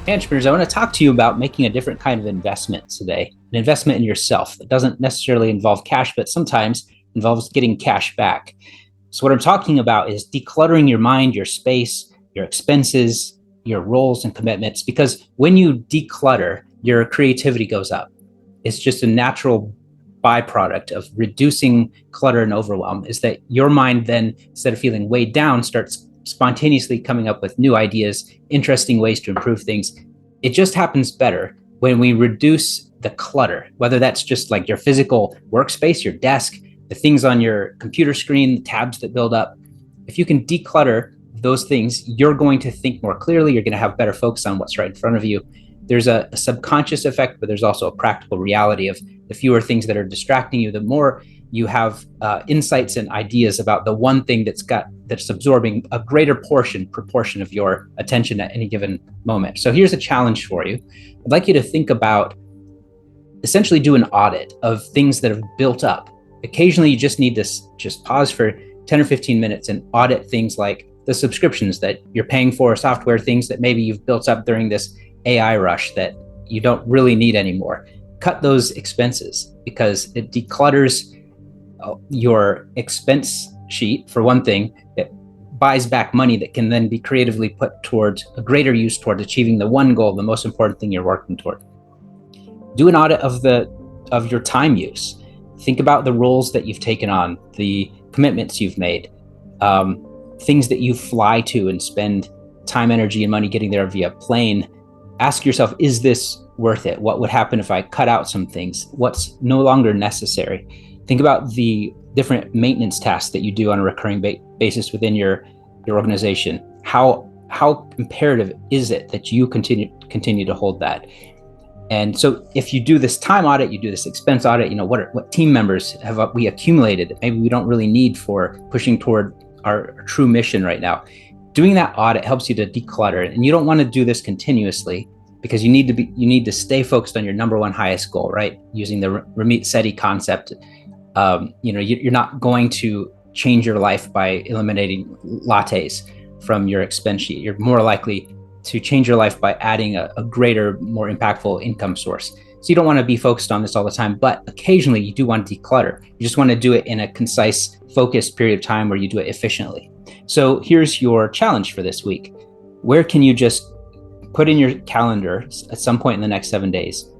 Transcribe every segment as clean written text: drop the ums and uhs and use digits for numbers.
Hey, entrepreneurs, I want to talk to you about making a different kind of investment today, an investment in yourself that doesn't necessarily involve cash, but sometimes involves getting cash back. So, what I'm talking about is decluttering your mind, your space, your expenses, your roles and commitments, because when you declutter, your creativity goes up. It's just a natural byproduct of reducing clutter and overwhelm, is that your mind then, instead of feeling weighed down, starts spontaneously coming up with new ideas, interesting ways to improve things. It just happens better when we reduce the clutter, whether that's just like your physical workspace, your desk, the things on your computer screen, the tabs that build up. If you can declutter those things, you're going to think more clearly. You're going to have better focus on what's right in front of you. There's a subconscious effect, but there's also a practical reality of the fewer things that are distracting you, the more you have insights and ideas about the one thing that's absorbing a greater proportion of your attention at any given moment. So here's a challenge for you. I'd like you to think about, essentially do an audit of things that have built up. Occasionally, you just need to just pause for 10 or 15 minutes and audit things like the subscriptions that you're paying for, software things that maybe you've built up during this AI rush that you don't really need anymore. Cut those expenses because it declutters your expense sheet, for one thing. It buys back money that can then be creatively put towards a greater use towards achieving the one goal, the most important thing you're working toward. Do an audit of your time use. Think about the roles that you've taken on, the commitments you've made, things that you fly to and spend time, energy, and money getting there via plane. Ask yourself, is this worth it? What would happen if I cut out some things? What's no longer necessary? Think about the different maintenance tasks that you do on a recurring basis within your organization. How imperative is it that you continue to hold that? And so if you do this time audit, you do this expense audit, what team members have we accumulated that maybe we don't really need for pushing toward our true mission right now. Doing that audit helps you to declutter, and you don't want to do this continuously because you need to stay focused on your number one highest goal, right? Using the Ramit Sethi concept. You're not going to change your life by eliminating lattes from your expense sheet. You're more likely to change your life by adding a greater, more impactful income source. So you don't want to be focused on this all the time, but occasionally you do want to declutter. You just want to do it in a concise, focused period of time where you do it efficiently. So here's your challenge for this week. Where can you just put in your calendar at some point in the next 7 days,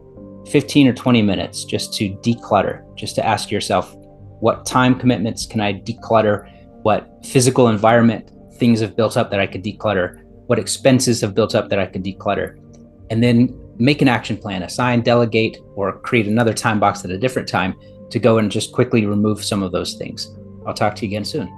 15 or 20 minutes just to declutter, just to ask yourself, what time commitments can I declutter? What physical environment things have built up that I could declutter? What expenses have built up that I could declutter? And then make an action plan, assign, delegate, or create another time box at a different time to go and just quickly remove some of those things. I'll talk to you again soon.